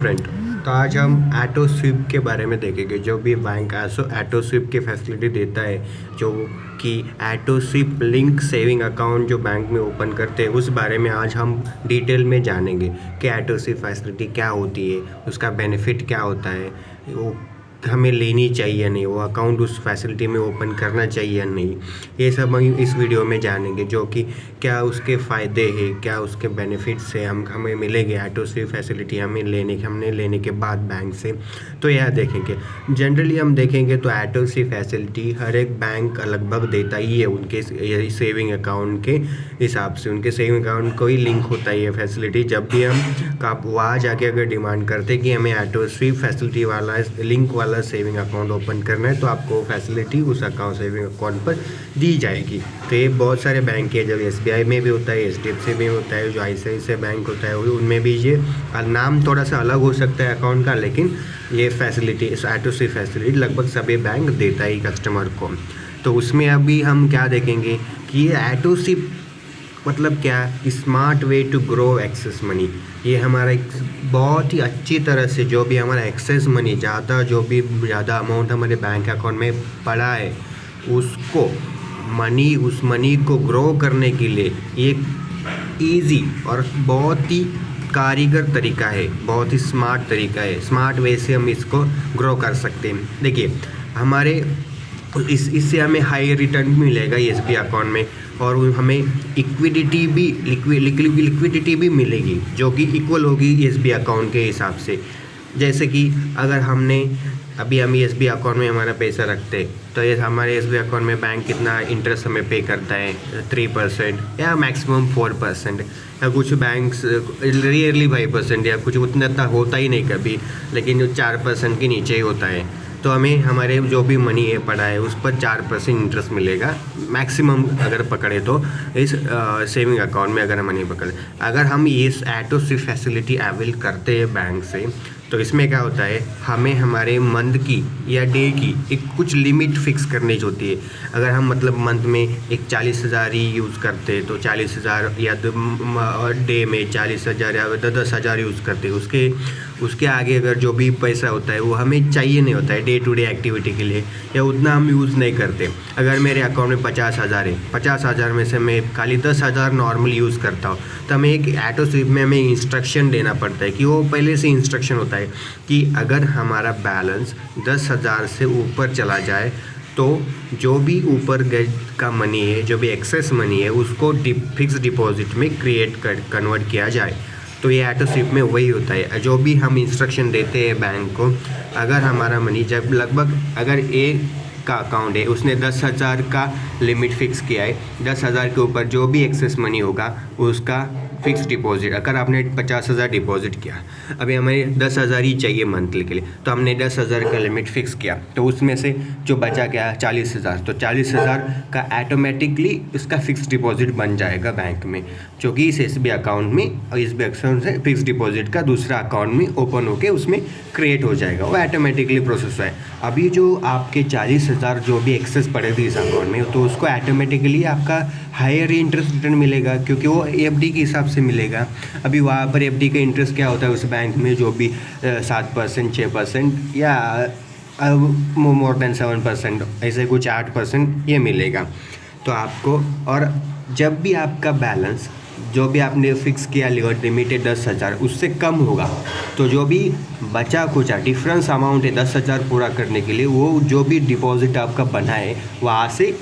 Friend. तो आज हम ऑटो स्वीप के बारे में देखेंगे। जो भी बैंक ऑटो स्वीप की फैसिलिटी देता है, जो कि auto SVEEP link saving account जो बैंक में ओपन करते हैं, उस बारे में आज हम डिटेल में जानेंगे कि ऑटो स्वीप फैसिलिटी क्या होती है, उसका बेनिफिट क्या होता है, वो हमें लेनी चाहिए या नहीं, वो अकाउंट उस फैसिलिटी में ओपन करना चाहिए या नहीं। ये सब हम इस वीडियो में जानेंगे, जो कि क्या उसके फ़ायदे हैं, क्या उसके बेनिफिट्स है, हमें मिलेंगे ऑटो स्वीप फैसिलिटी हमने लेने के बाद बैंक से। तो यह देखेंगे। जनरली हम देखेंगे तो ऑटो स्वीप फैसिलिटी हर एक बैंक लगभग देता ही है उनके सेविंग अकाउंट के हिसाब से। उनके सेविंग अकाउंट को ही लिंक होता है ये फैसिलिटी। जब भी हम वहाँ जाके अगर डिमांड करते कि हमें ऑटो स्वीप फैसिलिटी वाला लिंक वाला सेविंग अकाउंट ओपन करना है, तो आपको फैसिलिटी उस अकाउंट सेविंग अकाउंट पर दी जाएगी। तो ये बहुत सारे बैंक है, जब SBI में भी होता है, HDFC में होता है, जो ICICI बैंक होता है उनमें भी ये नाम थोड़ा सा अलग हो सकता है अकाउंट का, लेकिन ये फैसिलिटी इस ऑटो स्वीप फैसिलिटी लगभग सभी बैंक देता है कस्टमर को। तो उसमें अभी हम क्या देखेंगे कि ये ऑटो स्वीप मतलब क्या, smart way to grow excess money. ये हमारा एक बहुत ही अच्छी तरह से जो भी हमारा एक्सेस मनी ज़्यादा अमाउंट हमारे बैंक अकाउंट में पड़ा है, उसको उस मनी को ग्रो करने के लिए एक ईजी और बहुत ही कारीगर तरीका है, बहुत ही स्मार्ट तरीका है। स्मार्ट वे से हम इसको ग्रो कर सकते हैं। देखिए, हमारे इससे हमें हाई रिटर्न मिलेगा SBI अकाउंट में, और हमें लिक्विडिटी भी मिलेगी, जो कि इक्वल होगी SBI अकाउंट के हिसाब से। जैसे कि अगर हम SBI अकाउंट में हमारा पैसा रखते हैं, तो ये हमारे SBI अकाउंट में बैंक कितना इंटरेस्ट हमें पे करता है, 3% या मैक्सिमम 4%, या कुछ बैंक्स रियरली 5%, या कुछ उतना होता ही नहीं कभी, लेकिन जो 4% के नीचे ही होता है। तो हमें हमारे जो भी मनी है पड़ा है उस पर 4% इंटरेस्ट मिलेगा मैक्सिमम, अगर पकड़े तो इस सेविंग अकाउंट में अगर मनी पकड़े। अगर हम इस ऑटो स्वीप फैसिलिटी अवेल करते हैं बैंक से, तो इसमें क्या होता है, हमें हमारे मंथ की या डे की एक कुछ लिमिट फिक्स करनी होती है। अगर हम मंथ में एक 40,000 ही यूज़ करते हैं, तो 40,000, या डे में 40,000 या 10,000 यूज़ करते हैं। उसके आगे अगर जो भी पैसा होता है वो हमें चाहिए नहीं होता है डे टू डे एक्टिविटी के लिए, या उतना हम यूज़ नहीं करते। अगर मेरे अकाउंट में 50,000 है, 50,000 में से मैं खाली 10,000 नॉर्मल यूज़ करता हूँ, तो हमें एक ऑटो स्वीप में हमें इंस्ट्रक्शन देना पड़ता है कि वो पहले से इंस्ट्रक्शन होता है कि अगर हमारा बैलेंस 10,000 से ऊपर चला जाए, तो जो भी ऊपर का मनी है, जो भी एक्सेस मनी है, उसको फिक्स डिपॉजिट में कन्वर्ट किया जाए। तो ये ऑटो स्वीप में वही होता है। जो भी हम इंस्ट्रक्शन देते हैं बैंक को, अगर हमारा मनी जब लगभग अगर का अकाउंट है, उसने 10,000 का लिमिट फिक्स किया है, 10,000 के ऊपर जो भी एक्सेस मनी होगा उसका फिक्स डिपॉजिट, अगर आपने 50,000 डिपॉजिट किया, अभी हमें 10,000 ही चाहिए मंथली के लिए, तो हमने 10,000 का लिमिट फिक्स किया, तो उसमें से जो बचा गया 40,000, तो 40,000 का ऑटोमेटिकली उसका फिक्स डिपॉजिट बन जाएगा बैंक में, जो कि इस SBI अकाउंट में, और SBI अकाउंट से फिक्स डिपॉजिट का दूसरा अकाउंट में ओपन होकर उसमें क्रिएट हो जाएगा, वो ऑटोमेटिकली प्रोसेस है। अभी जो आपके 40,000 जो भी एक्सेस पड़े थे इस अकाउंट में, तो उसको ऑटोमेटिकली आपका हायर इंटरेस्ट रिटर्न मिलेगा, क्योंकि वो FD के हिसाब से मिलेगा। अभी वहाँ पर FD का इंटरेस्ट क्या होता है उस बैंक में, जो भी 7%, 6% या मोर देन 7%, ऐसे कुछ 8% ये मिलेगा तो आपको। और जब भी आपका बैलेंस जो भी आपने फिक्स किया लिमिटेड 10,000 उससे कम होगा, तो जो भी बचा कुचा डिफरेंस अमाउंट है 10,000 पूरा करने के लिए, वो जो भी डिपॉजिट आपका बना है वहाँ से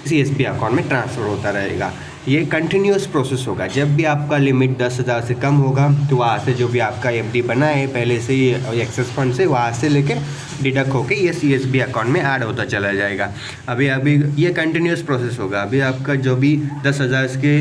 SBI अकाउंट में ट्रांसफ़र होता रहेगा। ये कंटिन्यूस प्रोसेस होगा। जब भी आपका लिमिट 10,000 से कम होगा, तो वहाँ से जो भी आपका FD बना है पहले से ही एक्सेस फंड से, वहाँ से लेके डिडक्ट होके ये SBI अकाउंट में ऐड होता चला जाएगा। अभी ये कंटिन्यूस प्रोसेस होगा। अभी आपका जो भी 10,000 के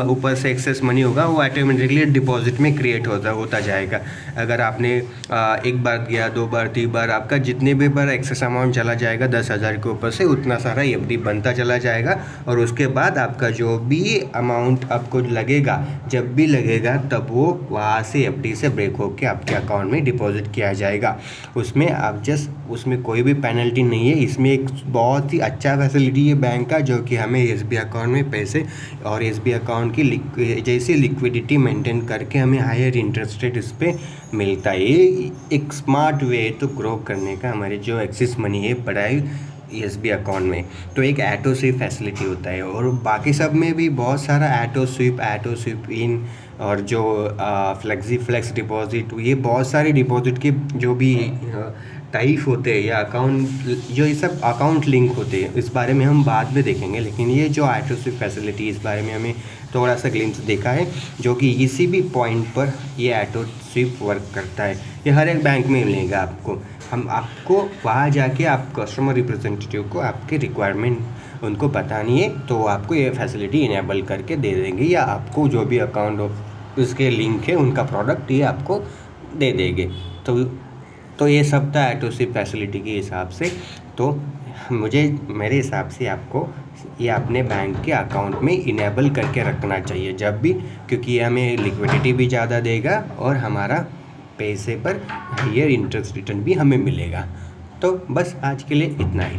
ऊपर से एक्सेस मनी होगा, वो ऑटोमेटिकली डिपॉजिट में क्रिएट होता जाएगा। अगर आपने एक बार किया, 2 बार, 3 बार, आपका जितने भी बार एक्सेस अमाउंट चला जाएगा 10,000 के ऊपर से, उतना सारा FD बनता चला जाएगा, और उसके बाद आपका जो भी ही अमाउंट आपको लगेगा, जब भी लगेगा तब वो वहाँ से एफडी से ब्रेक होकर आपके अकाउंट में डिपॉजिट किया जाएगा। उसमें आप जस्ट उसमें कोई भी पेनल्टी नहीं है। इसमें एक बहुत ही अच्छा फैसिलिटी है बैंक का, जो कि हमें एसबीआई अकाउंट में पैसे और एसबीआई अकाउंट की जैसी लिक्विडिटी मेंटेन करके हमें हायर इंटरेस्ट रेट इस पर मिलता है। ये एक स्मार्ट वे है तो ग्रो करने का। हमारे जो एक्सिस मनी है पढ़ाई एसबीआई अकाउंट में, तो एक ऑटो स्वीप फैसिलिटी होता है। और बाकी सब में भी बहुत सारा ऑटो स्वीप इन और जो फ्लेक्स डिपॉजिट, ये बहुत सारे डिपॉजिट के जो भी टाइप होते हैं या अकाउंट, जो ये सब अकाउंट लिंक होते हैं, इस बारे में हम बाद में देखेंगे। लेकिन ये जो ऑटो स्वीप फैसिलिटी, इस बारे में हमें थोड़ा सा ग्लिम्स देखा है, जो कि किसी भी पॉइंट पर ये ऑटो स्वीप वर्क करता है। ये हर एक बैंक में मिलेगा आपको। हम आपको वहाँ जाके आप कस्टमर रिप्रेजेंटेटिव को आपके रिक्वायरमेंट उनको बतानी है, तो आपको ये फैसिलिटी इनेबल करके दे देंगे, या आपको जो भी अकाउंट उसके लिंक है उनका प्रोडक्ट ये आपको दे देंगे। तो ये सब था ऑटो स्वीप फैसिलिटी के हिसाब से। तो मेरे हिसाब से आपको ये अपने बैंक के अकाउंट में इनेबल करके रखना चाहिए जब भी, क्योंकि ये हमें लिक्विडिटी भी ज़्यादा देगा और हमारा पैसे पर हायर इंटरेस्ट रिटर्न भी हमें मिलेगा। तो बस आज के लिए इतना ही।